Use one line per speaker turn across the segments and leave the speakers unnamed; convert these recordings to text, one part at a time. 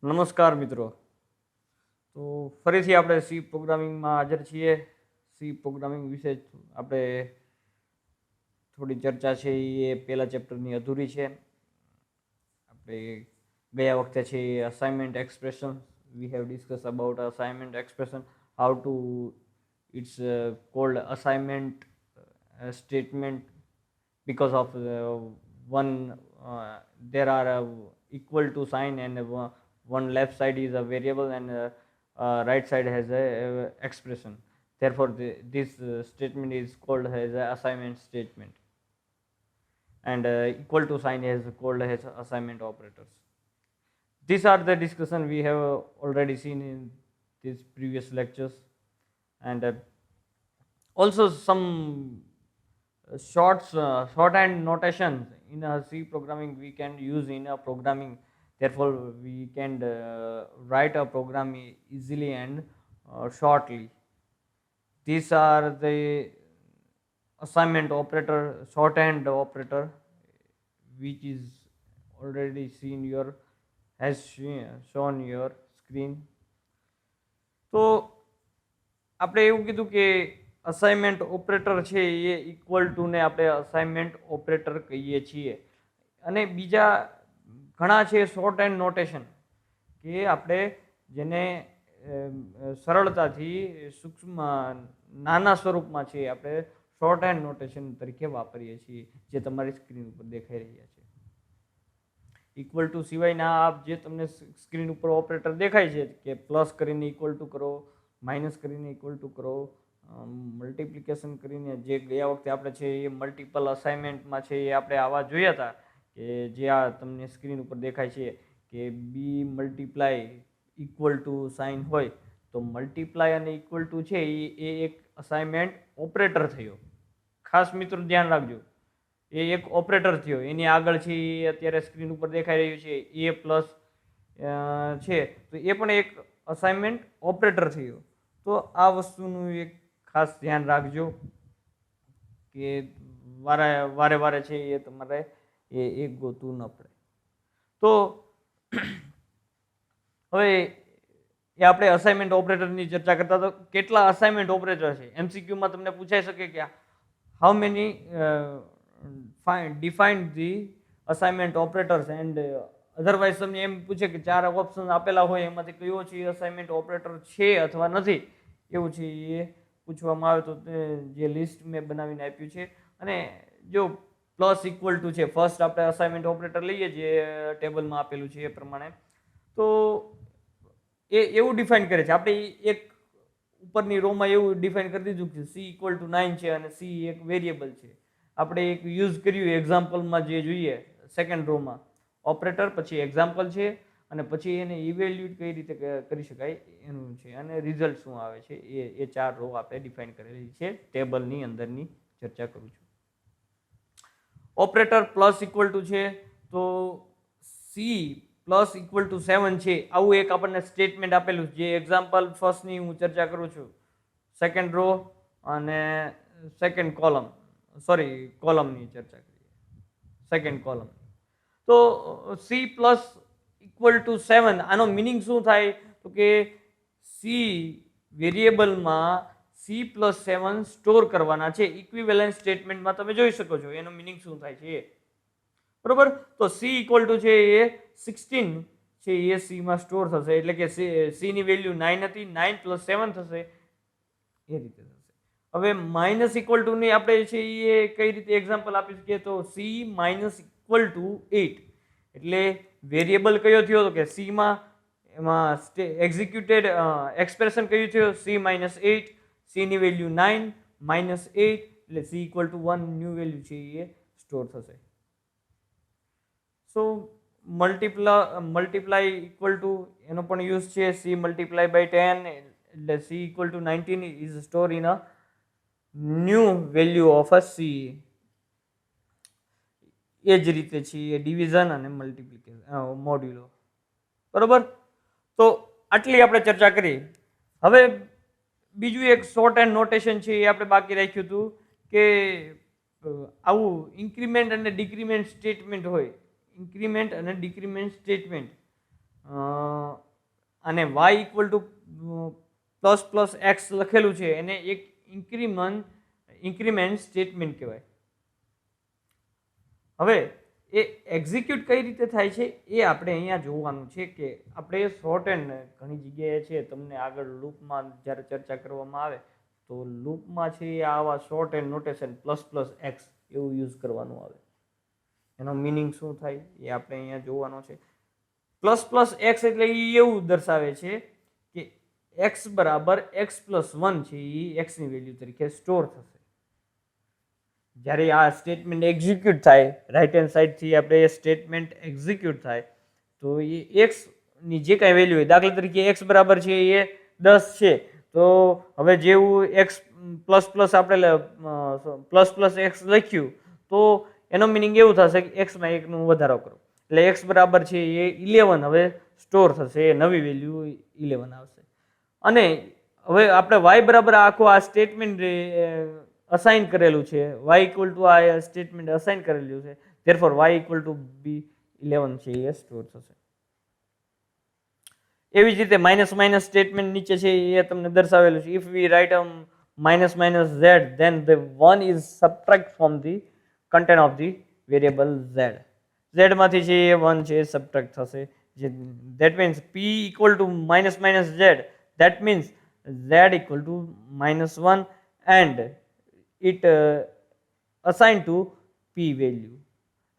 નમસ્કાર મિત્રો. તો ફરીથી આપણે સી પ્રોગ્રામિંગમાં હાજર છીએ. સી પ્રોગ્રામિંગ વિશે આપણે થોડી ચર્ચા છે એ પહેલા ચેપ્ટરની અધૂરી છે. આપણે ગયા વખતે છે assignment expression we have discuss about assignment expression, how to it's called assignment statement because of one there are equal to sign and one left side is a variable and right side has a expression. Therefore this statement is called as a assignment statement, and equal to sign is called as assignment operators. These are the discussion we have already seen in these previous lectures, and also some shorthand notation in a C programming we can use in a programming. Therefore, we can write a program easily and shortly. These are the assignment operator, shorthand operator, which is already seen your has shown your screen. તો આપણે એવું કીધું કે assignment operator છે એ equal to ને આપણે assignment operator કહીએ છીએ. અને બીજા ઘણા છે શોર્ટ એન્ડ નોટેશન કે આપણે જેને સરળતાથી સૂક્ષ્મ નાના સ્વરૂપમાં છે આપણે શોર્ટ એન્ડ નોટેશન તરીકે વાપરીએ છીએ, જે તમારી સ્ક્રીન ઉપર દેખાઈ રહ્યા છે. ઇક્વલ ટુ સિવાયના આપ જે તમને સ્ક્રીન ઉપર ઓપરેટર દેખાય છે કે પ્લસ કરીને ઇક્વલ ટુ કરો, માઇનસ કરીને ઇક્વલ ટુ કરો, મલ્ટિપ્લિકેશન કરીને, જે ગયા વખતે આપણે છે એ મલ્ટિપલ અસાઇનમેન્ટમાં છે એ આપણે આવા જોયા હતા કે જે આ તમને સ્ક્રીન ઉપર દેખાય છે કે બી મલ્ટીપ્લાય ઇક્વલ ટુ સાઇન હોય તો મલ્ટીપ્લાય અને ઇક્વલ ટુ છે એ એક અસાઇનમેન્ટ ઓપરેટર થયો. ખાસ મિત્રો ધ્યાન રાખજો, એ એક ઓપરેટર થયો. એની આગળ છે એ અત્યારે સ્ક્રીન ઉપર દેખાઈ રહ્યું છે એ પ્લસ છે, તો એ પણ એક અસાઇનમેન્ટ ઓપરેટર થયો. તો આ વસ્તુનું એક ખાસ ધ્યાન રાખજો કે વારે વારે છે એ તમારે એ એક ગોતવું ન પડે. તો હવે એ આપણે અસાઇનમેન્ટ ઓપરેટરની ચર્ચા કરતા. તો કેટલા અસાઇનમેન્ટ ઓપરેટર છે એમસીક્યુમાં તમને પૂછાઈ શકે કે how many define the assignment operators, and otherwise તમને એમ પૂછે કે 4 ઓપ્શન આપેલા હોય એમાંથી કયો છે અસાઇનમેન્ટ ઓપરેટર છે અથવા નથી, એવું છે એ પૂછવામાં આવે તો જે લિસ્ટ મેં બનાવીને આપ્યું છે. અને જો પ્લસ ઇક્વલ ટુ છે, ફર્સ્ટ આપણે અસાઇનમેન્ટ ઓપરેટર લઈએ જે ટેબલમાં આપેલું છે એ પ્રમાણે, તો એ એવું ડિફાઇન કરે છે. આપણે એક ઉપરની રોમાં એવું ડિફાઇન કરી દીધું કે સી ઇક્વલ ટુ 9 છે અને સી એક વેરિયેબલ છે. આપણે એક યુઝ કર્યું એક્ઝામ્પલમાં, જે જોઈએ સેકન્ડ રોમાં ઓપરેટર, પછી એક્ઝામ્પલ છે, અને પછી એને ઇવેલ્યુએટ કઈ રીતે કરી શકાય એનું છે, અને રિઝલ્ટ શું આવે છે એ 4 રો આપણે ડિફાઇન કરેલી છે. ટેબલની અંદરની ચર્ચા કરું છું. ઓપરેટર પ્લસ ઇક્વલ ટુ છે તો સી પ્લસ ઇક્વલ ટુ 7 છે, આવું એક આપણને સ્ટેટમેન્ટ આપેલું છે. જે એક્ઝામ્પલ ફર્સ્ટની હું ચર્ચા કરું છું, સેકન્ડ રો અને સેકન્ડ કોલમ, કોલમની ચર્ચા કરીએ, સેકન્ડ કોલમ. તો સી પ્લસ ઇક્વલ ટુ 7, આનો મિનિંગ શું થાય તો કે સી વેરિયેબલમાં સી પ્લસ 7 સ્ટોર કરવાના છે. ઇક્વિવેલન્ટ સ્ટેટમેન્ટમાં તમે જોઈ શકો છો એનો મિનિંગ શું થાય છે, બરોબર. તો સી ઇક્વલ ટુ છે એ 16 છે એ સીમાં સ્ટોર થશે, એટલે કે સીની વેલ્યુ 9 હતી, 9 પ્લસ 7 થશે, એ રીતે થશે. હવે માઇનસ ઇક્વલ ટુ ની આપણે છે એ કઈ રીતે એક્ઝામ્પલ આપી શકીએ તો સી માઇનસ ઇક્વલ ટુ 8, એટલે વેરિયેબલ કયો થયો તો કે સીમાં, એમાં એક્ઝિક્યુટેડ એક્સપ્રેશન કયું થયું સી માઇનસ 8, સીની વેલ્યુ 9 માઇનસ 8, એટલે C equal to 1 new value છે એ સ્ટોર થશે. સો મલ્ટીપ્લાય ઇક્વલ ટુ એનો પણ યુઝ છે, સી મલ્ટીપ્લાય બાય 10, એટલે C equal to 19 is store in a new value of a C. એ જ રીતે છે એ ડિવિઝન અને મલ્ટીપ્લિકેશન મોડ્યુલો, બરોબર. તો આટલી આપણે ચર્ચા કરી. હવે બીજું એક શોર્ટ એન્ડ નોટેશન છે એ આપણે બાકી રાખ્યું હતું કે આવું ઇન્ક્રીમેન્ટ અને ડિક્રીમેન્ટ સ્ટેટમેન્ટ હોય. ઇન્ક્રીમેન્ટ અને ડિક્રીમેન્ટ સ્ટેટમેન્ટ અને y equal to plus plus x લખેલું છે એને એક ઇન્ક્રીમેન્ટ સ્ટેટમેન્ટ કહેવાય. હવે એ એક્ઝિક્યુટ કઈ રીતે થાય છે એ આપણે અહીંયા જોવાનું છે કે આપણે શોર્ટ હેન્ડ ઘણી જગ્યાએ છે તમને આગળ લૂપમાં જ્યારે ચર્ચા કરવામાં આવે તો લૂપમાં છે એ આવા short hand notation plus plus x એવું યુઝ કરવાનું આવે. એનો મિનિંગ શું થાય એ આપણે અહીંયા જોવાનો છે. પ્લસ પ્લસ એક્સ એટલે એ એવું દર્શાવે છે કે એક્સ બરાબર એક્સ પ્લસ 1 છે એ એક્સની વેલ્યુ તરીકે સ્ટોર થશે. જ્યારે આ સ્ટેટમેન્ટ એક્ઝિક્યુટ થાય રાઈટ હેન્ડ સાઈડથી આપણે એ સ્ટેટમેન્ટ એક્ઝિક્યુટ થાય તો એ એક્સની જે કાંઈ વેલ્યુ હોય, દાખલા તરીકે એક્સ બરાબર છે એ 10 છે, તો હવે જેવું એક્સ પ્લસ પ્લસ આપણે પ્લસ પ્લસ એક્સ લખ્યું તો એનો મિનિંગ એવું થશે કે એક્સમાં એકનો વધારો કરો એટલે એક્સ બરાબર છે એ 11 હવે સ્ટોર થશે, એ નવી વેલ્યુ 11 આવશે. અને હવે આપણે વાય બરાબર આખું આ સ્ટેટમેન્ટ અસાઇન કરેલું છે, y ઇક્વલ ટુ આ સ્ટેટમેન્ટ અસાઇન કરેલું છે, ધેરફોર y ઇક્વલ ટુ બી 11 છે એ સ્ટોર થશે. એવી જ રીતે માઇનસ માઇનસ સ્ટેટમેન્ટ નીચે છે એ તમને દર્શાવેલું છે. If we write minus minus z then the 1 is subtract from the content of the variable z. Z માંથી છે એ 1 છે એ સબટ્રેક્ટ થશે. That means p equal to minus minus z, that means z equal to -1 and it assign to p value.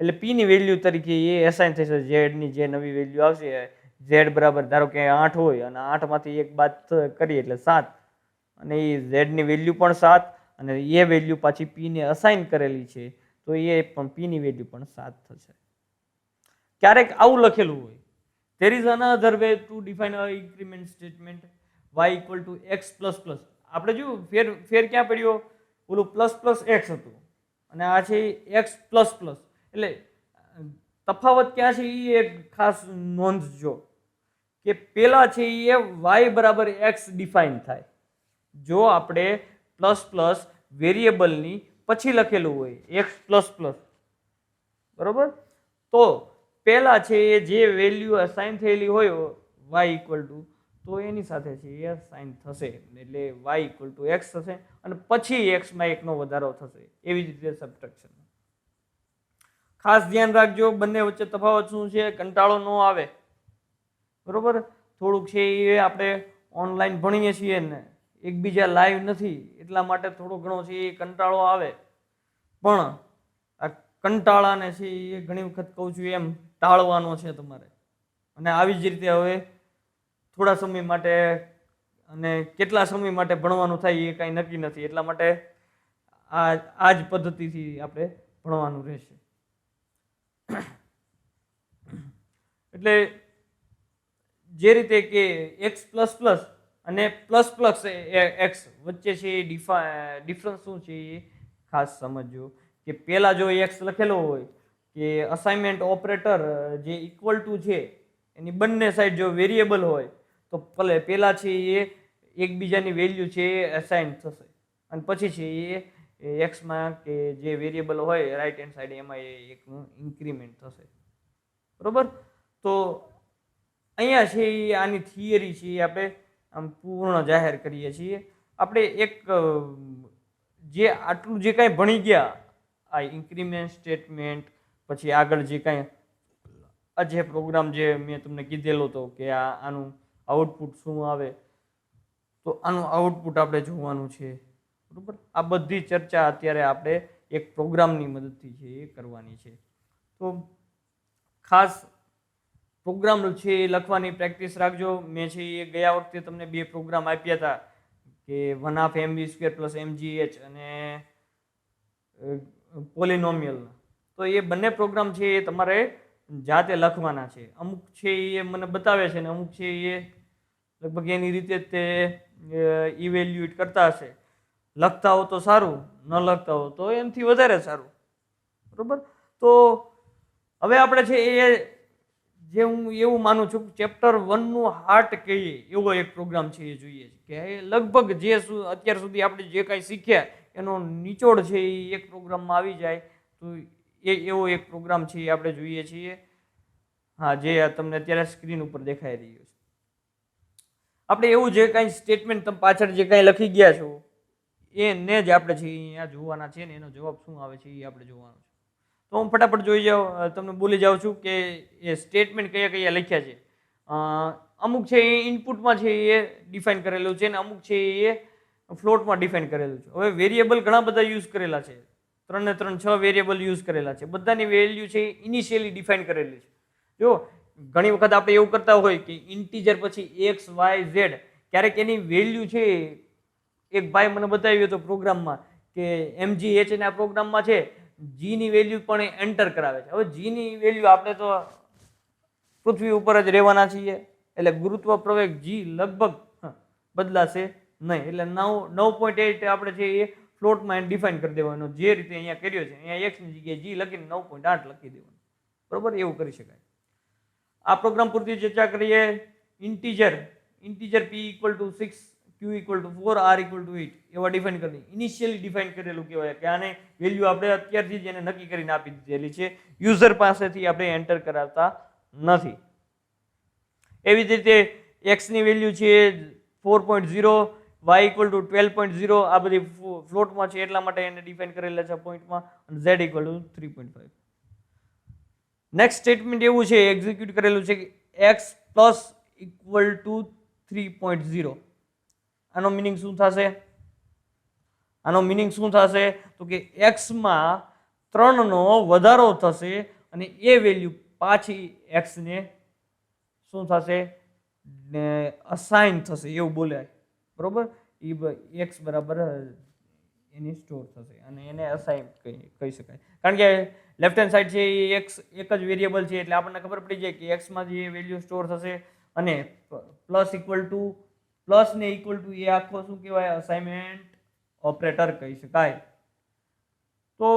એટલે p ની value તરીકે એ અસાઇન થશે z ની જે નવી વેલ્યુ આવશે. z બરાબર ધારો કે 8 હોય અને 8 માંથી એક બાદ કરીએ એટલે 7 અને એ z ની વેલ્યુ પણ 7 અને એ વેલ્યુ પાછી p ને અસાઇન કરેલી છે તો એ પણ p ની વેલ્યુ પણ 7 થશે. ક્યારેક આવું લખેલું હોય, there is another way to define a increment statement y equal to x plus plus. આપણે જો ફેર ક્યાં પડ્યો, ઓલું પ્લસ પ્લસ એક્સ હતું અને આ છે એક્સ પ્લસ પ્લસ, એટલે તફાવત ક્યાં છે એ એક ખાસ નોંધજો કે પેલા છે એ y બરાબર એક્સ ડિફાઇન થાય જો આપણે પ્લસ પ્લસ વેરિયેબલની પછી લખેલું હોય એક્સ પ્લસ પ્લસ, બરોબર, તો પેલા છે એ જે વેલ્યુ અસાઇન થયેલી હોય y ઇક્વલ ટુ તો એની સાથે છે એ સાઇન થશે એટલે y ઇક્વલ ટુ એક્સ થશે અને પછી એક્સમાં એકનો વધારો થશે. એવી જ રીતે સબટ્રેક્શન. ખાસ ધ્યાન રાખજો બંને વચ્ચે તફાવત શું છે, કંટાળો ન આવે, બરોબર. થોડુંક છે એ આપણે ઓનલાઈન ભણીએ છીએ ને એકબીજા લાઈવ નથી એટલા માટે થોડો ઘણો છે એ કંટાળો આવે, પણ આ કંટાળાને છે એ ઘણી વખત કહું છું એમ ટાળવાનો છે તમારે. અને આવી જ રીતે હવે થોડા સમય માટે અને કેટલા સમય માટે ભણવાનું થાય એ કાંઈ નક્કી નથી, એટલા માટે આ જ પદ્ધતિથી આપણે ભણવાનું રહેશે. એટલે જે રીતે કે એક્સ પ્લસ પ્લસ અને પ્લસ પ્લસ એક્સ વચ્ચે છે એ ડિફરન્સ શું છે એ ખાસ સમજજો કે પહેલા જો એક્સ લખેલો હોય કે અસાઇનમેન્ટ ઓપરેટર જે ઇક્વલ ટુ છે એની બંને સાઈડ જો વેરિયેબલ હોય તો પહેલા છે એ એકબીજાની વેલ્યુ છે એ અસાઇન થશે અને પછી છે એ એક્સમાં કે જે વેરિયેબલ હોય રાઈટ હેન્ડ સાઈડ એમાં એ એકનું ઇન્ક્રીમેન્ટ થશે, બરોબર. તો અહીંયા છે એ આની થિયરી છે એ આપણે આમ પૂર્ણ જાહેર કરીએ છીએ. આપણે એક જે આટલું જે કાંઈ ભણી ગયા આ ઇન્ક્રીમેન્ટ સ્ટેટમેન્ટ પછી આગળ જે કાંઈ આ જે પ્રોગ્રામ જે મેં તમને કીધેલો હતો કે આનું આઉટપુટ શું આવે તો આનું આઉટપુટ આપણે જોવાનું છે, બરોબર. આ બધી ચર્ચા અત્યારે આપણે એક પ્રોગ્રામની મદદથી છે એ કરવાની છે. તો ખાસ પ્રોગ્રામ છે એ લખવાની પ્રેક્ટિસ રાખજો. મેં છે એ ગયા વખતે તમને 2 પ્રોગ્રામ આપ્યા હતા કે 1/2 mv² + mgh અને પોલિનોમિયલ. તો એ બંને પ્રોગ્રામ છે એ તમારે જાતે લખવાના છે. અમુક છે એ મને બતાવે છે ને અમુક છે એ લગભગ એની રીતે તે ઇવેલ્યુએટ કરતા હશે. લખતા હો તો સારું, ન લખતા હો તો એનાથી વધારે સારું, બરોબર. તો હવે આપણે છે એ જે હું એવું માનું છું ચેપ્ટર 1 નું હાર્ટ કહીએ એવો એક પ્રોગ્રામ છે એ જોઈએ છે કે લગભગ જે અત્યાર સુધી આપણે જે કાંઈ શીખ્યા એનો નિચોડ છે એ એક પ્રોગ્રામમાં આવી જાય તો એ એવો એક પ્રોગ્રામ છે એ આપણે જોઈએ છીએ. હા, જે આ તમને અત્યારે સ્ક્રીન ઉપર દેખાઈ રહ્યું છે. આપણે એવું જે કાંઈ સ્ટેટમેન્ટ તમે પાછળ જે કાંઈ લખી ગયા છો એને જ આપણે છે અહીંયા જોવાના છે ને એનો જવાબ શું આવે છે એ આપણે જોવાનો છે. તો હું ફટાફટ જોઈ જાઉં, તમને બોલી જાઉં છું કે એ સ્ટેટમેન્ટ કયા કયા લખ્યા છે. અમુક છે એ ઇનપુટમાં છે એ ડિફાઇન કરેલું છે ને અમુક છે એ ફ્લોટમાં ડિફાઇન કરેલું છે. હવે વેરિયેબલ ઘણા બધા યુઝ કરેલા છે, 3 ને 3 6 વેરિયેબલ યુઝ કરેલા છે. બધાની વેલ્યુ છે ઇનિશિયલી ડિફાઇન કરેલી છે. જો ઘણી વખત આપણે એવું કરતા હોય કે ઇન્ટીજર પછી એક્સ વાય ઝેડ, ક્યારેક એની વેલ્યુ છે, એક ભાઈ મને બતાવ્યું હતો પ્રોગ્રામમાં કે MGH ના પ્રોગ્રામમાં છે જી ની વેલ્યુ પણ એન્ટર કરાવે છે. હવે જી ની વેલ્યુ આપણે તો પૃથ્વી ઉપર જ રહેવાના છીએ એટલે ગુરુત્વ પ્રવેગ જી લગભગ બદલાશે નહીં. એટલે 9.8 આપણે છે એ ફ્લોટમાં ડિફાઇન કરી દેવાનો, જે રીતે અહીંયા કર્યો છે. અહીંયા એક્સ ની જગ્યાએ જી લખીને 9.8 લખી દેવાનું, બરોબર? એવું કરી શકાય. આ પ્રોગ્રામ પૂરતી ચર્ચા કરીએ. Integer p equal two 6, q equal two 4, r equal to 8 એવા ડિફાઇન કરી ઇનિશિયલી ડિફાઇન કરેલું કહેવાય કે આને વેલ્યુ આપણે અત્યારથી જ એને નક્કી કરીને આપી દીધેલી છે, યુઝર પાસેથી આપણે એન્ટર કરાવતા નથી. એવી જ રીતે x ની વેલ્યુ છે 4.0, y ઇક્વલ ટુ 12.0, આ બધી ફ્લોટમાં છે એટલા માટે એને ડિફાઇન કરેલા છે પોઈન્ટમાં, અને z equal two 3.5. Next statement એવું છે એક્ઝિક્યુટ કરેલું છે કે x પ્લસ ઇક્વલ ટુ 3.0. આનો મિનિંગ શું થશે? આનો મિનિંગ શું થશે તો કે x માં 3 નો વધારો થશે અને એ વેલ્યુ પાછી x ને શું થશે? અસાઇન થશે એવું બોલાય, બરોબર? x બરાબર એની સ્ટોર થશે અને એને અસાઇન કહી શકાય. કારણ કે લેફ્ટ હેન્ડ સાઈડ છે એ x એક જ વેરિયેબલ છે એટલે આપણને ખબર પડી જાય કે x માં જે વેલ્યુ સ્ટોર થશે અને પ્લસ ઇક્વલ ટુ પ્લસ ને ઇક્વલ ટુ એ આખો શું કહેવાય? અસાઇનમેન્ટ ઓપરેટર કહી શકાય. તો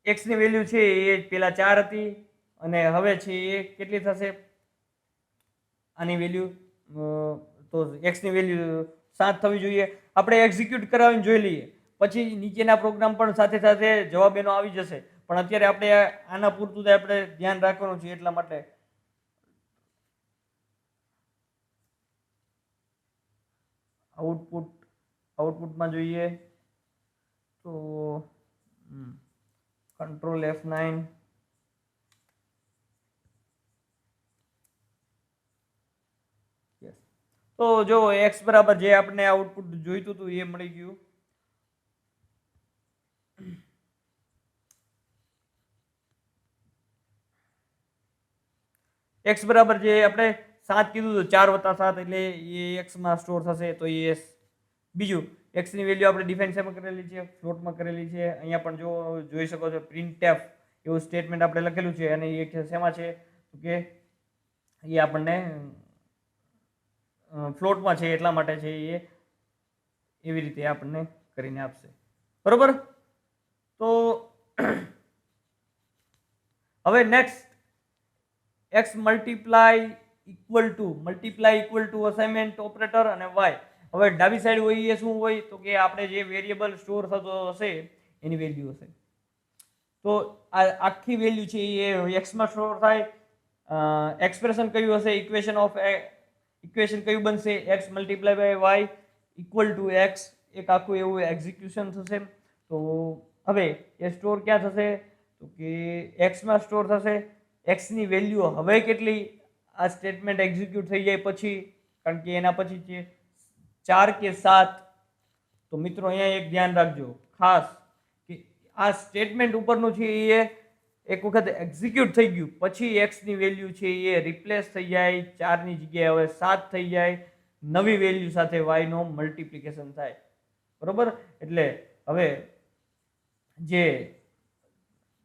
x ની વેલ્યુ છે એ પેલા 4 હતી અને હવે છે એ કેટલી થશે? આની વેલ્યુ તો x ની વેલ્યુ 7 થવી જોઈએ. આપણે એક્ઝિક્યુટ કરાવીને જોઈ લઈએ, પછી નીચેના પ્રોગ્રામ પણ સાથે સાથે જવાબ એનો આવી જશે. પણ અત્યારે આપણે આના પૂરતું આપણે ધ્યાન રાખવાનું છે એટલા માટે આઉટપુટમાં જોઈએ તો કંટ્રોલ F9, તો જો x બરાબર જે આપણે આઉટપુટ જોઈતું હતું એ મળી ગયું. x બરાબર જે આપણે 7 કીધું હતું, 4 + 7 એટલે એ x માં સ્ટોર થશે. તો એ બીજું x ની વેલ્યુ આપણે ડિફાઇન શેમાં કરેલી છે? ફ્લોટમાં કરેલી છે. અહીંયા પણ જો જોઈ શકો છો printf એવું સ્ટેટમેન્ટ આપણે લખેલું છે અને એ શેમાં છે તો કે એ આપણને ફ્લોટમાં છે એટલા માટે છે એ એવી રીતે આપણને કરીને આપશે, બરોબર? તો હવે next x multiply equal to assignment operator અને y. હવે ડાબી સાઈડ હોય એ શું હોય તો કે આપણે જે વેરિયેબલ સ્ટોર થતો હશે એની વેલ્યુ હશે. તો આ આખી વેલ્યુ છે એ x માં સ્ટોર થાય. એક્સપ્રેશન કયું હશે? ઇક્વેશન કયું બનશે? x multiply by y equal to x. એક આખું એવું એક્ઝિક્યુશન થશે. તો હવે એ સ્ટોર ક્યાં થશે તો કે x માં સ્ટોર થશે. x ની વેલ્યુ હવે કેટલી? આ સ્ટેટમેન્ટ એક્ઝિક્યુટ થઈ જાય પછી, કારણ કે એના પછી છે 4 કે 7. તો મિત્રો અહીંયા એક ધ્યાન રાખજો ખાસ કે આ સ્ટેટમેન્ટ ઉપરનું છે એ એક વખત એક્ઝિક્યુટ થઈ ગયું પછી x ની વેલ્યુ છે એ રિપ્લેસ થઈ જાય, 4 ની જગ્યાએ હવે 7 થઈ જાય, નવી વેલ્યુ સાથે y નો મલ્ટીપ્લિકેશન થાય, બરોબર? એટલે હવે જે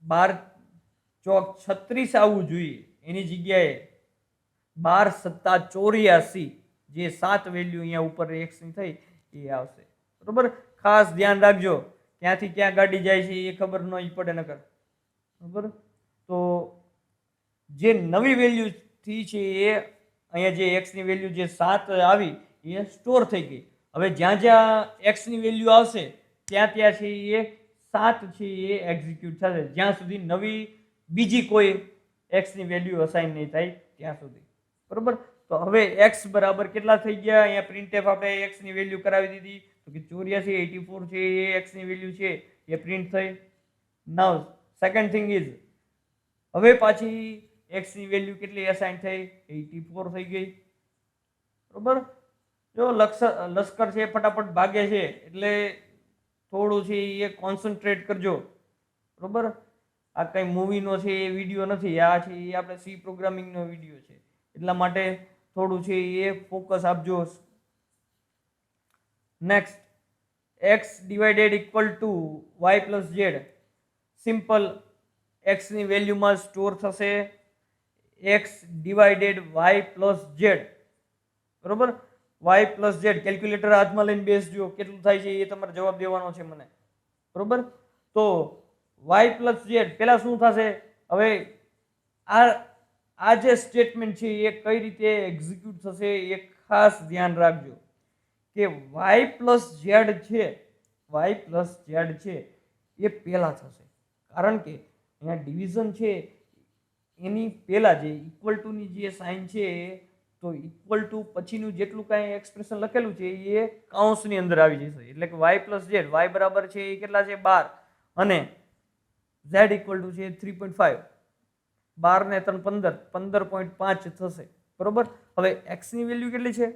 12 ચોક 36 આવવું જોઈએ એની જગ્યાએ 12 + 84 જે 7 વેલ્યુ અહીંયા ઉપર x ની થઈ એ આવશે, બરોબર? ખાસ ધ્યાન રાખજો, ક્યાંથી ક્યાં ગાડી જાય છે એ ખબર ન પડે નકર, બરોબર? તો જે નવી વેલ્યુ થી છે એ અહીંયા જે x ની વેલ્યુ જે 7 આવી એ સ્ટોર થઈ ગઈ. હવે જ્યાં જ્યાં x ની વેલ્યુ આવશે ત્યાં ત્યાં છે એ 7 છે એ એક્ઝિક્યુટ થશે જ્યાં સુધી નવી બીજી કોઈ x ની વેલ્યુ અસાઇન નહીં થાય ત્યાં સુધી. બરોબર. તો હવે x બરાબર કેટલા થઈ ગયા? અહીંયા પ્રિન્ટએફ આપણે x ની વેલ્યુ કરાવી દીધી, તો કે 84 84 છે એ x ની વેલ્યુ છે એ પ્રિન્ટ થઈ. નાઉ સેકન્ડ થિંગ ઇઝ, હવે પાછી x ની વેલ્યુ કેટલી અસાઇન થઈ? 84 થઈ ગઈ. બરોબર. જો લશ્કર છે ફટાફટ ભાગે છે એટલે થોડું છે એ કોન્સન્ટ્રેટ કરજો. બરોબર. આ કઈ મૂવીનો છે એ વિડીયો નથી, આ છે એ આપણે સી પ્રોગ્રામિંગનો વિડીયો છે, એટલા માટે થોડું છે એ ફોકસ આપજો. Next, x divided equal to y plus Z. Simple, x ની વેલ્યુમાં સ્ટોર થશે x divided y plus Z. બરોબર. y પ્લસ ઝેડ કેલ્ક્યુલેટર હાથમાં લઈને બેસજો, કેટલું થાય છે એ તમારે જવાબ દેવાનો છે મને. બરોબર. તો y પ્લસ ઝેડ પેલા શું થશે? હવે આ જે સ્ટેટમેન્ટ છે એ કઈ રીતે એક્ઝિક્યુટ થશે એ ખાસ ધ્યાન રાખજો કે y પ્લસ ઝેડ છે, y પ્લસ ઝેડ છે એ પહેલા થશે, કારણ કે અહીંયા ડિવિઝન છે એની પહેલા જે ઇક્વલ ટુ ની જે સાઇન છે, તો ઇક્વલ ટુ પછીનું જેટલું કાંઈ એક્સપ્રેશન લખેલું છે એ કૌંસની અંદર આવી જશે. એટલે કે y પ્લસ ઝેડ, y બરાબર છે એ કેટલા છે? 12 અને z ઇક્વલ ટુ છે 3.5. 12 ને 3 15, 15.5 થશે. બરોબર. હવે x ની વેલ્યુ કેટલી છે?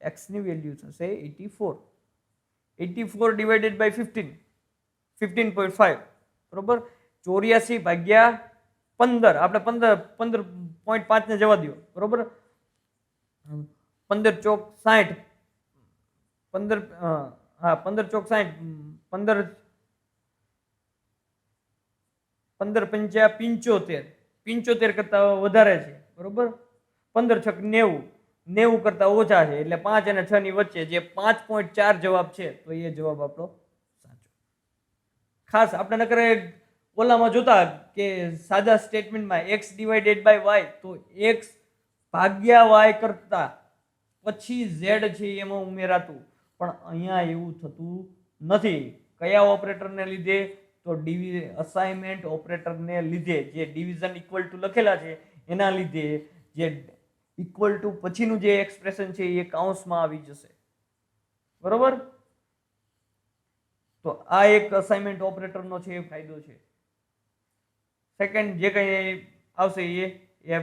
x ની વેલ્યુ થશે 84. 84 ડિવાઇડેડ બાય 15, 15.5. બરોબર. 84 ભાગ્યા 15, આપણે 15.5 ને જવા દો. બરોબર. 15 ચોક 60, 15 હા 15 ચોક 60, 15 પંચા 75, 75 કરતા વધારે છે. બરોબર. 15 છક 90, 90 કરતા ઓછા છે, એટલે 5 અને 6 ની વચ્ચે જે 5.4 જવાબ છે, તો એ જવાબ આપણો સાચો. ખાસ આપણે નકર ઓલામાં જોતા કે સાદા સ્ટેટમેન્ટમાં x ડિવાઇડેડ બાય y, તો x ભાગ્યા y કરતા પછી z છે એમાં ઉમેરાતું, પણ અહીંયા એવું થતું નથી. કયા ઓપરેટરને લીધે? તો અસાઇનમેન્ટ ઓપરેટરને લીધે. જે ડિવિઝન ઇક્વલ ટુ લખેલા છે એના લીધે જે ઇક્વલ ટુ પછીનું જે એક્સપ્રેશન છે એ કૌંસમાં આવી જશે. બરોબર. તો આ એક અસાઇનમેન્ટ ઓપરેટરનો છે એ ફાયદો છે. સેકન્ડ જે કંઈ આવશે એ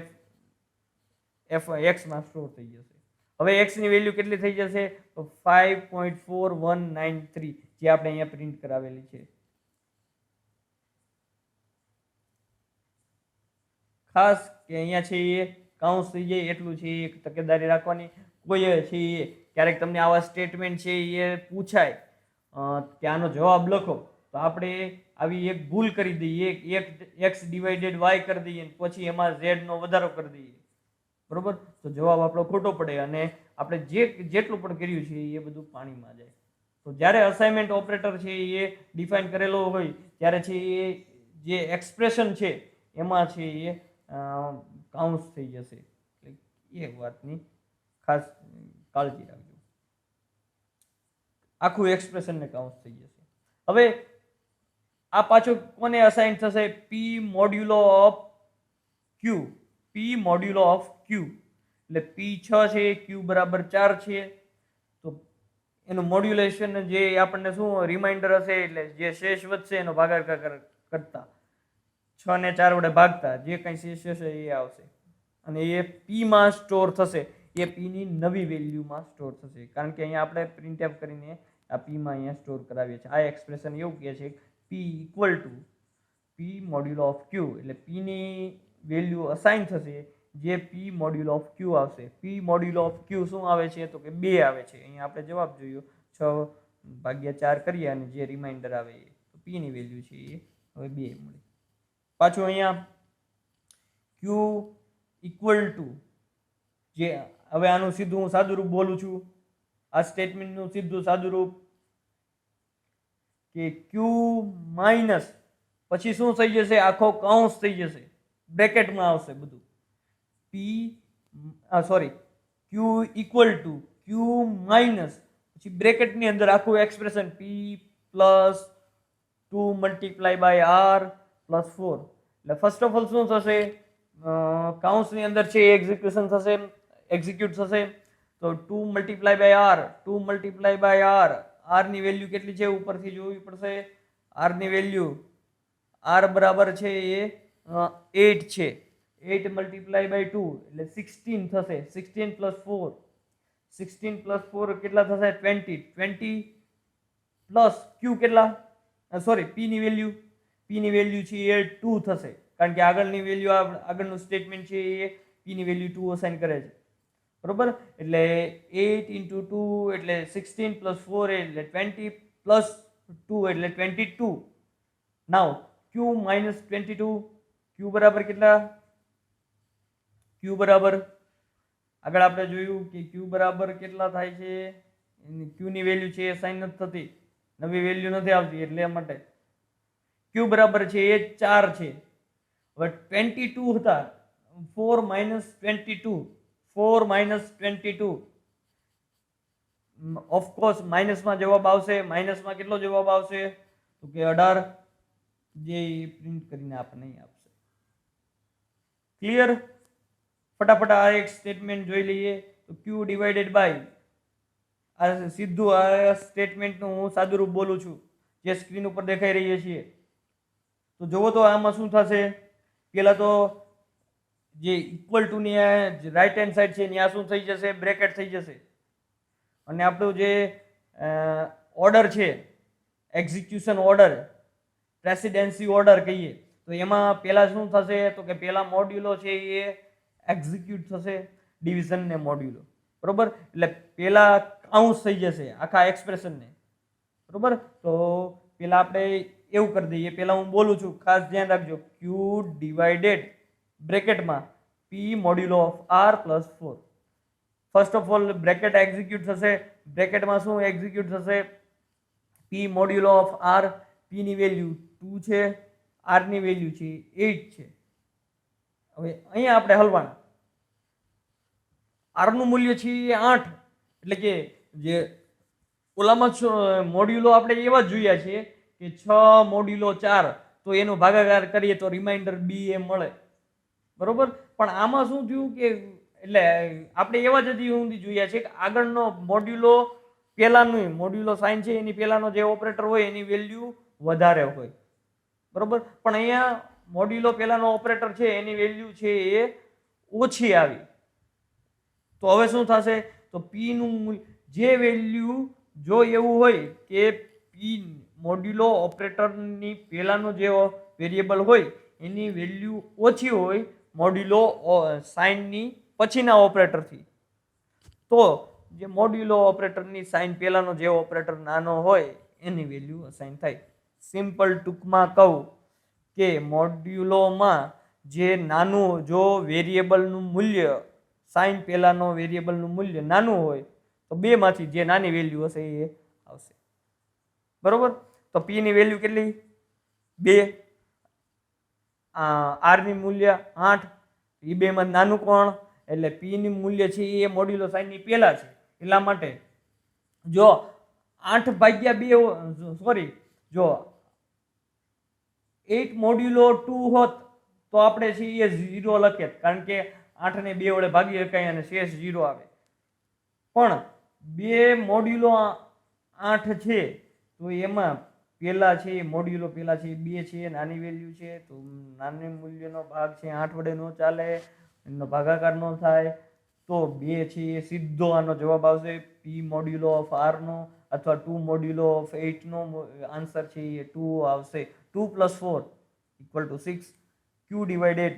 f x માં સ્ટોર થઈ જશે. હવે x ની વેલ્યુ કેટલી થઈ જશે? તો 5.4193, જે આપણે અહીંયા પ્રિન્ટ કરાવેલી છે. ખાસ કે અહીંયા છે એ કાઉન્સ થઈ જાય એટલું છે એ તકેદારી રાખવાની. કોઈ છે એ ક્યારેક તમને આવા સ્ટેટમેન્ટ છે એ પૂછાય કે આનો જવાબ લખો, તો આપણે આવી એક ભૂલ કરી દઈએ, એક x ડિવાઇડેડ y કરી દઈએ, પછી એમાં z નો વધારો કરી દઈએ. બરોબર. તો જવાબ આપણો ખોટો પડે અને આપણે જેટલું પણ કર્યું છે એ બધું પાણીમાં જાય. તો જ્યારે અસાઇનમેન્ટ ઓપરેટર છે એ ડિફાઇન કરેલો હોય ત્યારે છે એ જે એક્સપ્રેશન છે એમાં છે એ કાઉન્સ થઈ જશે. એ વાતની ખાસ કાળજી રાખજો. આખું એક્સપ્રેશન ને કાઉન્સ થઈ જશે. હવે આ પાછું કોને અસાઇન થશે? p મોડ્યુલો ઓફ q. p મોડ્યુલો ઓફ q એટલે p 6 છે, q બરાબર 4 છે, તો એનું મોડ્યુલેશન જે આપણને શું રિમાઇન્ડર હશે, એટલે જે શેષ વધશે એનો ભાગાકાર કરતા 6 ને 4 વડે ભાગતા જે કંઈ શેષ હશે એ આવશે, અને એ p માં સ્ટોર થશે. એ p ની નવી વેલ્યુમાં સ્ટોર થશે, કારણ કે અહીંયા આપણે પ્રિન્ટએફ કરીને આ p માં અહીંયા સ્ટોર કરાવીએ છીએ. આ એક્સપ્રેશન એવું કહે છે p ઇક્વલ ટુ p મોડ્યુલો ઓફ q, એટલે p ની વેલ્યુ અસાઇન થશે જે p મોડ્યુલો ઓફ q આવશે. p મોડ્યુલો ઓફ q શું આવે છે? તો કે 2 આવે છે. અહીંયા આપણે જવાબ જોયો 6 ભાગ્યા 4 કરીએ અને જે રિમાઇન્ડર આવે એ, તો p ની વેલ્યુ છે એ હવે 2 મળી. પાછું અહીંયા q ઇક્વલ ટુ, જે હવે આનું સીધું હું સાદું રૂપ બોલું છું, આ સ્ટેટમેન્ટનું સીધું સાદું રૂપ કે q માઇનસ પછી શું થઈ જશે? આખો કૌંસ થઈ જશે, બ્રેકેટમાં આવશે બધું. q equal to q minus પછી બ્રેકેટની અંદર આખું expression p plus 2 multiply by r plus 4, એટલે ફર્સ્ટ ઓફ ઓલ શું થશે, કાઉન્સની અંદર છે એ એક્ઝિક્યુશન થશે, એક્ઝિક્યુટ થશે. તો 2 multiply by r, 2 multiply by r, r ની વેલ્યુ કેટલી છે ઉપરથી જોવી પડશે. આર ની વેલ્યુ આર બરાબર છે એ 8 છે. 8 મલ્ટીપ્લાય બાય 2 એટલે 16 થશે. 16 પ્લસ 4, 16 પ્લસ 4 કેટલા થશે 20. 20 પ્લસ ક્યુ કેટલા, સોરી પી ની વેલ્યુ છે એ 2 થશે, કારણ કે આગળની વેલ્યુ આગળનું સ્ટેટમેન્ટ છે એ પી ની વેલ્યુ 2 અસાઇન કરે છે, બરોબર. એટલે 8 into 2 એટલે 16 plus 4 એટલે 20 plus 2 એટલે 22. નાવ q minus 22, q બરાબર કેટલા, q બરાબર આગળ આપણે જોયું કે q બરાબર કેટલા થાય છે, q ની વેલ્યુ છે એ સાઇન નથી થતી, નવી વેલ્યુ નથી આવતી, એટલે એ માટે q બરાબર છે એ 4 છે. હવે 22 હતા, 4 minus 22, 4 minus 22, ઓફકોર્સ માઇનસમાં જવાબ આવશે. માઇનસમાં કેટલો જવાબ આવશે તો કે 18, જે પ્રિન્ટ કરીને આપણને આપશે. ક્લિયર? ફટાફટ આ એક સ્ટેટમેન્ટ જોઈ લઈએ. તો q ડિવાઇડેડ બાય, આ સીધું આ સ્ટેટમેન્ટનું હું સાદું રૂપ બોલું છું, જે સ્ક્રીન ઉપર દેખાઈ રહી છે. તો જુઓ તો આમાં શું થશે, પેલા તો જે ઇક્વલ ટુ ની રાઈટ હેન્ડ સાઈડ છે ત્યાં શું થઈ જશે, બ્રેકેટ થઈ જશે. અને આપણું જે ઓર્ડર છે, એક્ઝિક્યુશન ઓર્ડર, પ્રેસિડેન્સી ઓર્ડર કહીએ, તો એમાં પેલા શું થશે તો કે પેલા મોડ્યુલો છે એ એક્ઝિક્યુટ થશે, ડિવિઝન ને મોડ્યુલો, બરોબર. એટલે પેલા કાઉન્ટ થઈ જશે આખા એક્સપ્રેશનને, બરોબર. તો પેલા આપણે એવું કરી દઈએ, પેલા હું બોલું છું, ખાસ ધ્યાન રાખજો, q ડિવાઇડેડ બ્રેકેટમાં p મોડ્યુલો of r plus 4. First of all bracket execute થશે, બ્રેકેટમાં શું એક્ઝિક્યુટ થશે, p મોડ્યુલો ઓફ r, p ની વેલ્યુ 2 છે, r ની વેલ્યુ છે 8 છે. હવે અહીંયા આપણે હલવાના, r નું મૂલ્ય છે એ 8, એટલે કે જે ઓલામાં મોડ્યુલો આપણે એવા જ જોયા છે કે 6 મોડ્યુલો 4, તો એનો ભાગાકાર કરીએ તો રિમાઇન્ડર b એમ મળે, બરોબર. પણ આમાં શું થયું કે એટલે આપણે એવા જ હજી ઊંધી જોયા છે કે આગળનો મોડ્યુલો પેલાનું મોડ્યુલો સાઇન છે એની પેલાનો જે ઓપરેટર હોય એની વેલ્યુ વધારે હોય, બરોબર. પણ અહીંયા મોડ્યુલો પેલાનો ઓપરેટર છે એની વેલ્યુ છે એ ઓછી આવી. તો હવે શું થશે, તો p નું જે વેલ્યુ, જો એવું હોય કે p મોડ્યુલો ઓપરેટરની પેલાનો જે વેરિયેબલ હોય એની વેલ્યુ ઓછી હોય મોડ્યુલો સાઇનની પછીના ઓપરેટરથી, તો જે મોડ્યુલો ઓપરેટરની સાઇન પહેલાનો જે ઓપરેટર નાનો હોય એની વેલ્યુ અસાઇન થાય. સિમ્પલ ટૂંકમાં કહું કે મોડ્યુલોમાં જે નાનું, જો વેરિયેબલનું મૂલ્ય સાઇન પહેલાનો વેરિયેબલનું મૂલ્ય નાનું હોય તો બેમાંથી જે નાની વેલ્યુ હશે એ આવશે, બરોબર. તો p ની વેલ્યુ કેટલી 2, r ની મૂલ્ય 8, એ બેમાં નાનું કોણ, એટલે p ની મૂલ્ય છે એ મોડ્યુલો સાઇન ની પહેલા છે, એટલા માટે જો 8/2, સોરી, જો 8 મોડ્યુલો 2 હોત તો આપણે છે એ 0 લખીએ, કારણ કે 8 ને 2 વડે ભાગી શકાય અને શેષ 0 આવે. પણ બે મોડ્યુલો 8 છે તો એમાં પેલા છે મોડ્યુલો પેલા છે 2 છે, નાની વેલ્યુ છે, તો નાની મૂલ્યનો ભાગ છે 8 વડે ન ચાલે, એનો ભાગાકાર ન થાય, તો 2 છે એ સીધો આનો જવાબ આવશે p મોડ્યુલો ઓફ r નો, અથવા 2 મોડ્યુલો ઓફ 8 નો આન્સર છે એ 2 આવશે. 2 + 4 = 6. q divided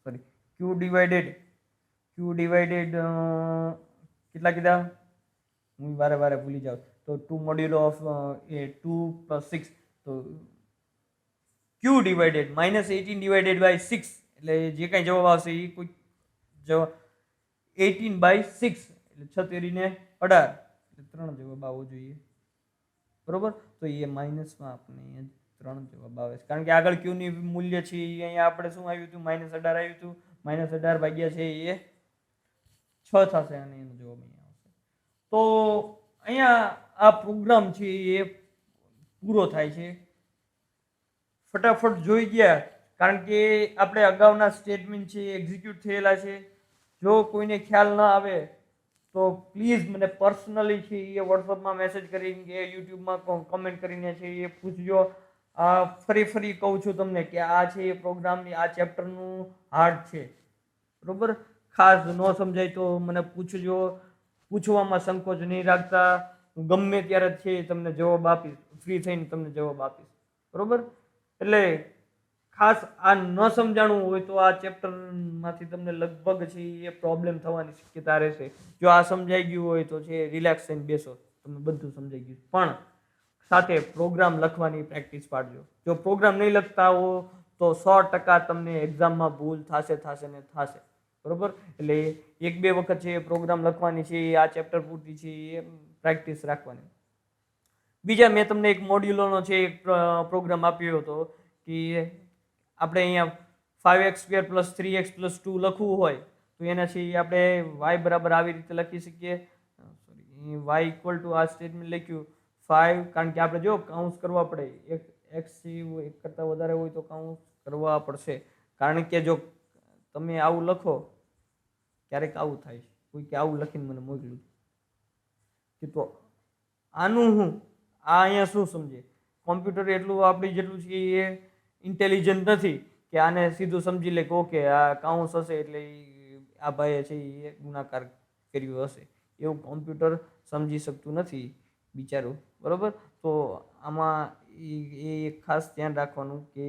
sorry q divided કેટલા કીધા, હું વારે ભૂલી જાઉં, તો 2 મોડ્યુલો ઓફ 2 + 6, તો q ડિવાઇડેડ -18/6, એટલે જે કાંઈ જવાબ આવશે એ કોઈ જવાબ 18/6 એટલે 76 ને 18, એટલે 3 જવાબ આવવો જોઈએ, બરોબર. તો એ માઇનસમાં આપણે 3 જવાબ આવે છે, કારણ કે આગળ q ની મૂલ્ય છે એ અહીંયા આપણે શું આવ્યું હતું, -18 આવ્યું હતું, -18 ભાગ્યા છે એ 6 થશે અને એનો જવાબ અહીંયા આવશે. તો અહીંયા આ પ્રોગ્રામ છે એ પૂરો થાય છે. ફટાફટ જોઈ ગયા, કારણ કે આપણે અગાઉના સ્ટેટમેન્ટ છે એક્ઝિક્યુટ થયેલા છે. જો કોઈને ખ્યાલ ન આવે તો પ્લીઝ મને પર્સનલી છે એ વોટ્સઅપમાં મેસેજ કરીને કે યુટ્યુબમાં કમેન્ટ કરીને છે એ પૂછજો. ફરી કહું છું તમને કે આ છે એ પ્રોગ્રામની આ ચેપ્ટરનું હાર્ડ છે, બરોબર. ખાસ ન સમજાય તો મને પૂછજો, પૂછવામાં સંકોચ નહીં રાખતા. હું ગમે ત્યારે છે તમને જવાબ આપીશ, ફ્રી થઈને તમને જવાબ આપીશ, બરોબર. એટલે ખાસ આ ન સમજાણું હોય તો આ ચેપ્ટરમાંથી તમને લગભગ છે એ પ્રોબ્લેમ થવાની શક્યતા રહેશે. જો આ સમજાઈ ગયું હોય તો છે રિલેક્સ થઈને બેસો, તમને બધું સમજાઈ ગયું. પણ સાથે પ્રોગ્રામ લખવાની પ્રેક્ટિસ પાડજો. જો પ્રોગ્રામ નહીં લખતા હો તો 100% તમને એક્ઝામમાં ભૂલ થશે ને થશે, બરોબર. એટલે 1-2 વખત છે પ્રોગ્રામ લખવાની છે, આ ચેપ્ટર પૂરતી છે એ પ્રેક્ટિસ રાખવાની. બીજા મેં તમને એક મોડ્યુલોનો છે એક પ્રોગ્રામ આપ્યો હતો કે આપણે અહીંયા 5x² + 3x + 2 લખવું હોય તો એના છે આપણે y બરાબર આવી રીતે લખી શકીએ. y = આ સ્ટેટમેન્ટ લખ્યું 5, કારણ કે આપણે જો કાઉન્સ કરવા પડે, x એક કરતાં વધારે હોય તો કાઉન્સ કરવા પડશે. કારણ કે જો તમે આવું લખો, ક્યારેક આવું થાય છે, કોઈ કે આવું લખીને મને મોકલ્યું કે તો આનું હું આ અહીંયા શું સમજે. કોમ્પ્યુટર એટલું આપણી જેટલું છે એ ઇન્ટેલિજન્ટ નથી કે આને સીધું સમજી લે કે ઓકે આ કાઉન્સ હશે એટલે આ ભાઈએ છે એ ગુણાકાર કર્યું હશે. એવું કોમ્પ્યુટર સમજી શકતું નથી બિચારું, બરોબર. તો આમાં એ ખાસ ધ્યાન રાખવાનું કે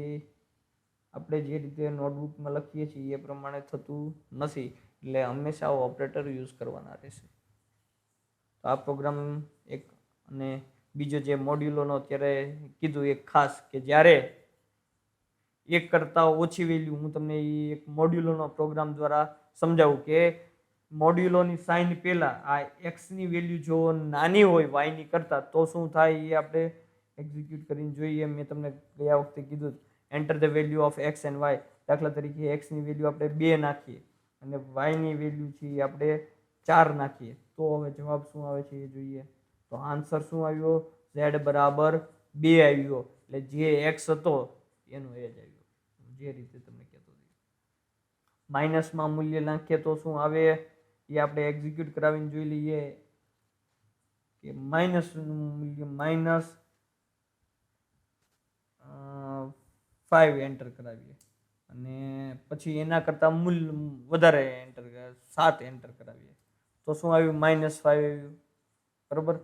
આપણે જે રીતે નોટબુકમાં લખીએ છીએ એ પ્રમાણે થતું નથી, એટલે હંમેશા ઓપરેટર યુઝ કરવાના રહેશે. તો આ પ્રોગ્રામ એક. અને બીજો જે મોડ્યુલોનો અત્યારે કીધું એક ખાસ કે જ્યારે એક કરતાં ઓછી વેલ્યુ, હું તમને એક મોડ્યુલોનો પ્રોગ્રામ દ્વારા સમજાવું કે મોડ્યુલોની સાઇન પહેલાં આ એક્સની વેલ્યુ જો નાની હોય વાયની કરતાં તો શું થાય એ આપણે એક્ઝિક્યુટ કરીને જોઈએ. મેં તમને ગયા વખતે કીધું enter the value of x and y. દાખલા તરીકે એક્સની વેલ્યુ આપણે 2 નાખીએ અને વાયની વેલ્યુ છે આપણે 4 નાખીએ તો હવે જવાબ શું આવે છે એ જોઈએ. તો આન્સર શું આવ્યો? z બરાબર 2 આવ્યો. એટલે જે એક્સ હતો એનો એ જ આવ્યો, જે રીતે તમને કહેતો હતો. માઇનસમાં મૂલ્ય નાખીએ તો શું આવે એ આપણે એક્ઝિક્યુટ કરાવીને જોઈ લઈએ કે માઇનસનું મૂલ્ય -5 એન્ટર કરાવીએ અને પછી એના કરતાં મૂલ્ય વધારે એન્ટર 7 એન્ટર કરાવીએ તો શું આવ્યું? -5 આવ્યું, બરોબર.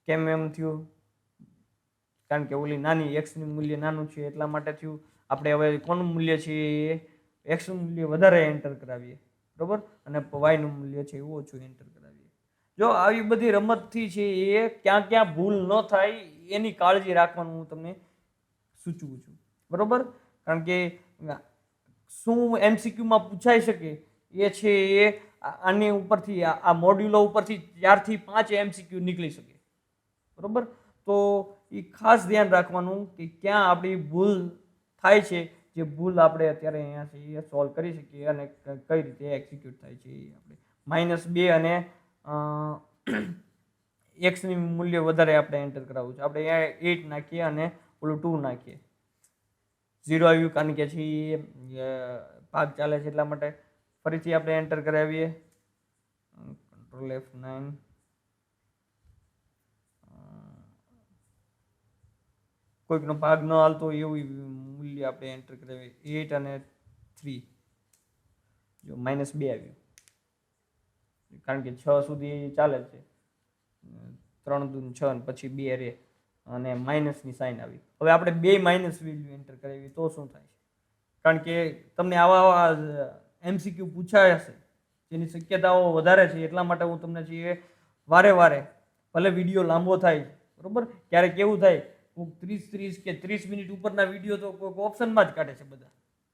કેમ એમ થયું? કારણ કે ઓલી નાની એક્સનું મૂલ્ય નાનું છે એટલા માટે થયું. આપણે હવે કોનું મૂલ્ય છે એક્સનું મૂલ્ય વધારે એન્ટર કરાવીએ, બરોબર, અને વાયનું મૂલ્ય છે એવું ઓછું એન્ટર કરાવીએ. જો આવી બધી રમતથી છે એ ક્યાં ભૂલ ન થાય એની કાળજી રાખવાનું હું તમને સૂચવું છું, બરોબર. કારણ કે શું MCQમાં પૂછાઈ શકે એ છે એ આની ઉપરથી આ મોડ્યુલો ઉપરથી 4 થી 5 MCQ નીકળી શકે, બરોબર. તો એ ખાસ ધ્યાન રાખવાનું કે ક્યાં આપણી ભૂલ થાય છે, જે ભૂલ આપણે અત્યારે અહીંયાથી સોલ્વ કરી શકીએ અને કઈ રીતે એક્ઝિક્યુટ થાય છે એ આપણે -2 અને એક્સની મૂલ્ય વધારે આપણે એન્ટર કરાવવું છે. આપણે અહીંયા 8 નાખીએ અને ઓલું 2 નાખીએ, 0 આવ્યું કારણ કે છે ભાગ ચાલે છે એટલા માટે. ફરીથી આપણે એન્ટર કરાવીએ, Ctrl F9. કોઈકનો ભાગ ન હાલતો એવું મૂલ્ય આપણે એન્ટર કરાવીએ, 8 અને 3. જો -2 આવ્યું કારણ કે 6 સુધી ચાલે છે, 3 દૂ 6 અને પછી 2 રહે અને માઇનસની સાઇન આવી. હવે આપણે 2 માઇનસ વેલ્યુ એન્ટર કરાવીએ તો શું થાય છે? કારણ કે તમને આવા MCQ પૂછાય હશે જેની શક્યતાઓ વધારે છે, એટલા માટે હું તમને જે વારે ભલે વિડીયો લાંબો થાય, બરોબર. ક્યારેક કેવું થાય 30 કે 30 મિનિટ ઉપરના વિડીયો તો કોઈક ઓપ્શનમાં જ કાઢે છે બધા,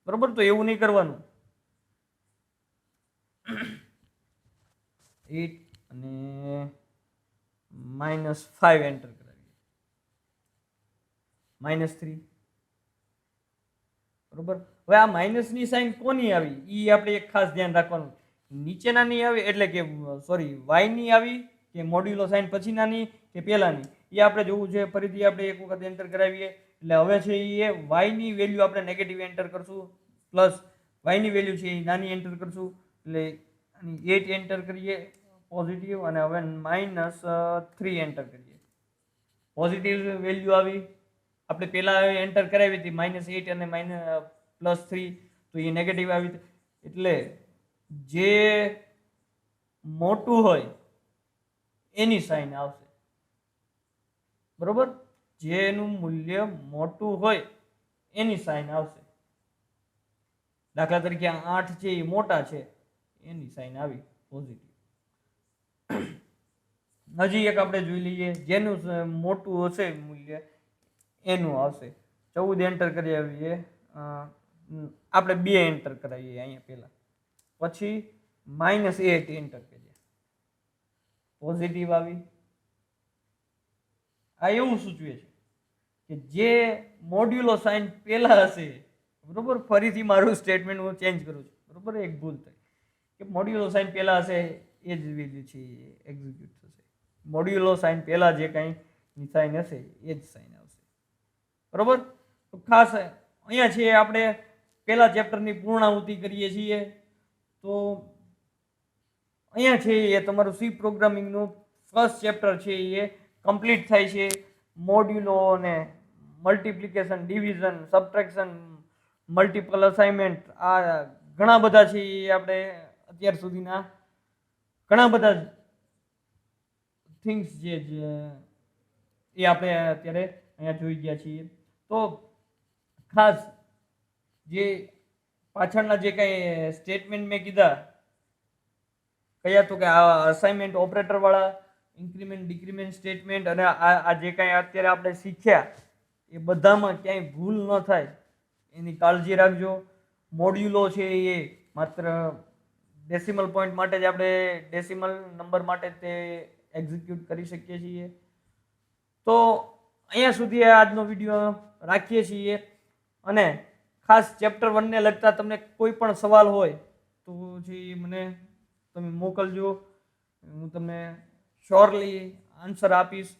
બરોબર. તો એવું નહીં કરવાનું. 8 અને -5 એન્ટર કરાવીએ, -3, બરોબર. હવે આ માઇનસની સાઇન કોની આવી એ આપણે એક ખાસ ધ્યાન રાખવાનું. નીચેનાની આવી એટલે કે વાયની આવી કે મોડ્યુલો સાઇન પછીનાની કે પહેલાની એ આપણે જોવું છે. ફરીથી આપણે એક વખત એન્ટર કરાવીએ એટલે હવે છે એ y ની વેલ્યુ આપણે નેગેટિવ એન્ટર કરશું પ્લસ y ની વેલ્યુ છે એ નાની એન્ટર કરશું એટલે 8 એન્ટર કરીએ પોઝિટિવ અને હવે -3 એન્ટર કરીએ પોઝિટિવ વેલ્યુ આવી આપણે પહેલા એન્ટર કરાવી હતી -8 અને +3 તો એ નેગેટિવ આવી એટલે જે મોટું હોય એની સાઈન આવશે બરોબર જેનું મૂલ્ય મોટું હોય એની સાઈન આવશે દાખલા તરીકે 8 છે એ મોટા છે એની સાઈન આવી પોઝિટિવ હજી એક આપણે જોઈ લઈએ જેનું મોટું હશે મૂલ્ય એનું આવશે 14 એન્ટર કરી આવીએ આપણે 2 એન્ટર કરાવીએ અહીંયા પહેલા પછી -8 એન્ટર કરીએ પોઝિટિવ આવી આ એવું સૂચવે છે કે જે મોડ્યુલો સાઇન પહેલા હશે બરોબર ફરીથી મારું સ્ટેટમેન્ટ હું ચેન્જ કરું છું બરોબર એક ભૂલ થઈ કે મોડ્યુલો સાઇન પહેલા હશે એ જ વેલ્યુ છે એક્ઝિક્યુટ થશે મોડ્યુલો સાઇન પહેલા જે કંઈ સાઇન હશે એ જ સાઇન આવશે બરોબર તો ખાસ અહીંયા છે આપણે પહેલા ચેપ્ટરની પૂર્ણાહુતિ કરીએ છીએ તો અહીંયા છે એ તમારું સી પ્રોગ્રામિંગનું ફર્સ્ટ ચેપ્ટર છે એ કમ્પ્લીટ થાય છે મોડ્યુલો અને multiplication division subtraction multiple assignment આ ઘણા બધા છે એ આપણે અત્યાર સુધીના ઘણા બધા થિંગ્સ જે એ આપણે અત્યારે અહીંયા જોઈ ગયા છીએ તો ખાસ જે પાછળના જે કંઈ સ્ટેટમેન્ટ મેં કીધા કયા તો કે આ અસાઇનમેન્ટ ઓપરેટર વાળા ઇન્ક્રીમેન્ટ ડિક્રીમેન્ટ સ્ટેટમેન્ટ અને આ જે કાંઈ અત્યારે આપણે શીખ્યા એ બધામાં ક્યાંય ભૂલ ન થાય એની કાળજી રાખજો મોડ્યુલો છે એ માત્ર ડેસિમલ પોઈન્ટ માટે જ આપણે ડેસિમલ નંબર માટે તે એક્ઝિક્યુટ કરી શકીએ છીએ તો અહીંયા સુધી આજનો વિડીયો રાખીએ છીએ અને ખાસ ચેપ્ટર 1 ને લગતા તમને કોઈ પણ સવાલ હોય તો જે મને તમે મોકલજો હું તમને શ્યોરલી આન્સર આપીશ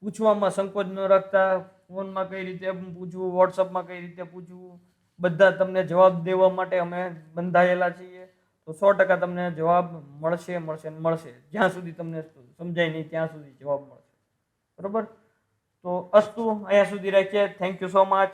પૂછવામાં સંકોચ ન રાખતા ફોનમાં કઈ રીતે પૂછવું વોટ્સઅપમાં કઈ રીતે પૂછવું બધા તમને જવાબ દેવા માટે અમે બંધાયેલા છીએ તો 100% તમને જવાબ મળશે જ્યાં સુધી તમને સમજાય નહીં ત્યાં સુધી જવાબ મળશે બરોબર તો અસ્તુ અહીંયા સુધી રાખીએ થેન્ક યુ સો મચ